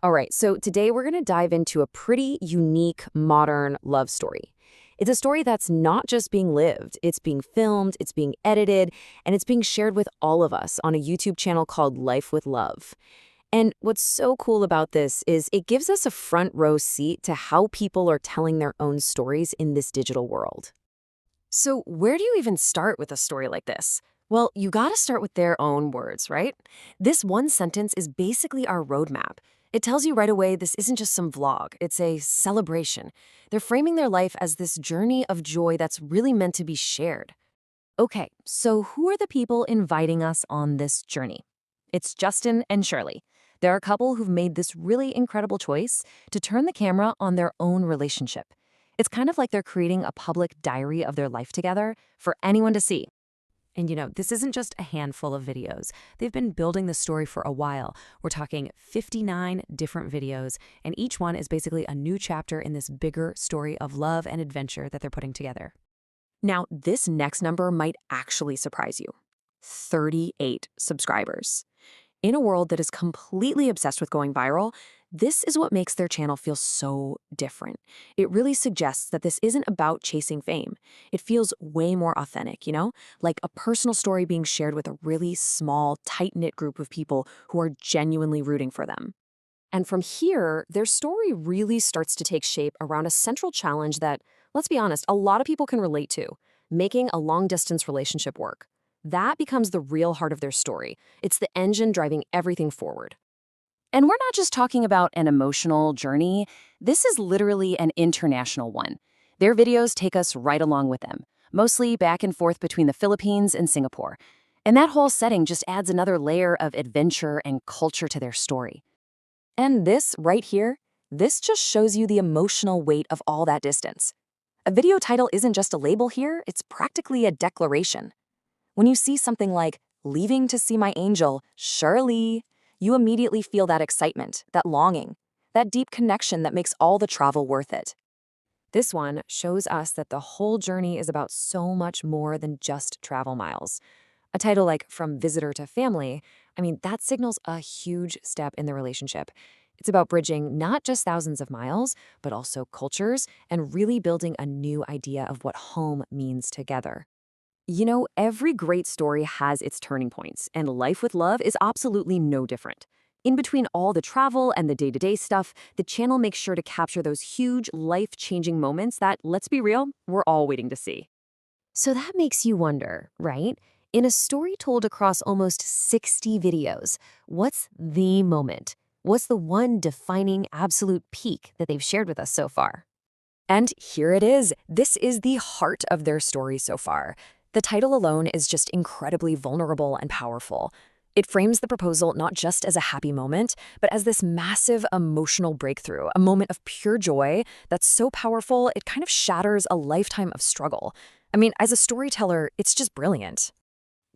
All right, so today we're going to dive into a pretty unique modern love story. It's a story that's not just being lived, it's being filmed, it's being edited, and it's being shared with all of us on a YouTube channel called Life with Love. And what's so cool about this is it gives us a front row seat to how people are telling their own stories in this digital world. So, where do you even start with a story like this? Well, you gotta start with their own words, right? This one sentence is basically our roadmap. It tells you right away this isn't just some vlog, it's a celebration. They're framing their life as this journey of joy that's really meant to be shared. Okay, so who are the people inviting us on this journey? It's Justin and Shirley. They're a couple who've made this really incredible choice to turn the camera on their own relationship. It's kind of like they're creating a public diary of their life together for anyone to see. And this isn't just a handful of videos. They've been building the story for a while. We're talking 59 different videos, and each one is basically a new chapter in this bigger story of love and adventure that they're putting together. Now, this next number might actually surprise you. 38 subscribers. In a world that is completely obsessed with going viral, this is what makes their channel feel so different. It really suggests that this isn't about chasing fame. It feels way more authentic, like a personal story being shared with a really small, tight-knit group of people who are genuinely rooting for them. And from here, their story really starts to take shape around a central challenge that, let's be honest, a lot of people can relate to: making a long-distance relationship work. That becomes the real heart of their story. It's the engine driving everything forward. And we're not just talking about an emotional journey. This is literally an international one. Their videos take us right along with them, mostly back and forth between the Philippines and Singapore. And that whole setting just adds another layer of adventure and culture to their story. And this right here, this just shows you the emotional weight of all that distance. A video title isn't just a label here, it's practically a declaration. When you see something like "Leaving to see my angel, Cherly," you immediately feel that excitement, that longing, that deep connection that makes all the travel worth it. This one shows us that the whole journey is about so much more than just travel miles. A title like "From Visitor to Family," that signals a huge step in the relationship. It's about bridging not just thousands of miles, but also cultures, and really building a new idea of what home means together. Every great story has its turning points, and Life with Love is absolutely no different. In between all the travel and the day-to-day stuff, the channel makes sure to capture those huge, life-changing moments that, let's be real, we're all waiting to see. So that makes you wonder, right? In a story told across almost 60 videos, what's the moment? What's the one defining absolute peak that they've shared with us so far? And here it is. This is the heart of their story so far. The title alone is just incredibly vulnerable and powerful. It frames the proposal not just as a happy moment, but as this massive emotional breakthrough, a moment of pure joy that's so powerful it kind of shatters a lifetime of struggle. As a storyteller, it's just brilliant.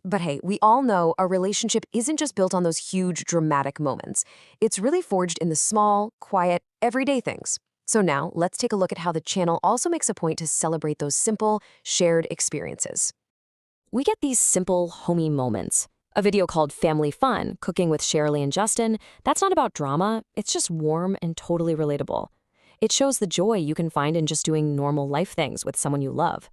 But hey, we all know a relationship isn't just built on those huge, dramatic moments. It's really forged in the small, quiet, everyday things. So now, let's take a look at how the channel also makes a point to celebrate those simple, shared experiences. We get these simple, homey moments. A video called Family Fun, Cooking with Cherly and Justin, that's not about drama, it's just warm and totally relatable. It shows the joy you can find in just doing normal life things with someone you love.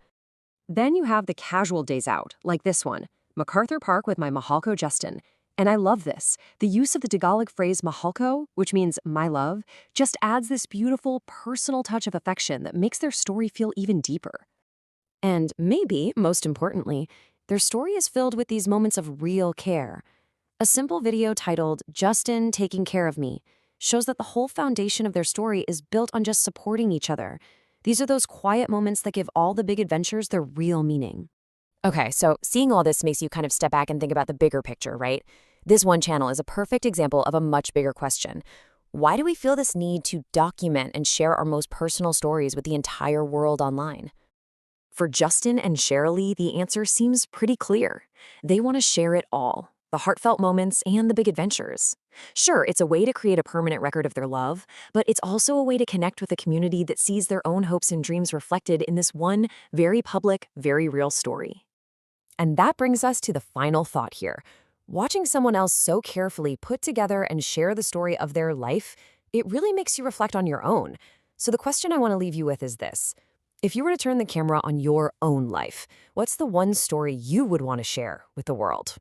Then you have the casual days out, like this one, MacArthur Park with my Mahalco Justin. And I love this. The use of the Tagalog phrase Mahalco, which means my love, just adds this beautiful, personal touch of affection that makes their story feel even deeper. And maybe, most importantly, their story is filled with these moments of real care. A simple video titled "Justin Taking Care of Me" shows that the whole foundation of their story is built on just supporting each other. These are those quiet moments that give all the big adventures their real meaning. Okay, so seeing all this makes you kind of step back and think about the bigger picture, right? This one channel is a perfect example of a much bigger question. Why do we feel this need to document and share our most personal stories with the entire world online? For Justin and Cherly, the answer seems pretty clear. They want to share it all, the heartfelt moments and the big adventures. Sure, it's a way to create a permanent record of their love, but it's also a way to connect with a community that sees their own hopes and dreams reflected in this one very public, very real story. And that brings us to the final thought here. Watching someone else so carefully put together and share the story of their life, it really makes you reflect on your own. So the question I want to leave you with is this. If you were to turn the camera on your own life, what's the one story you would want to share with the world?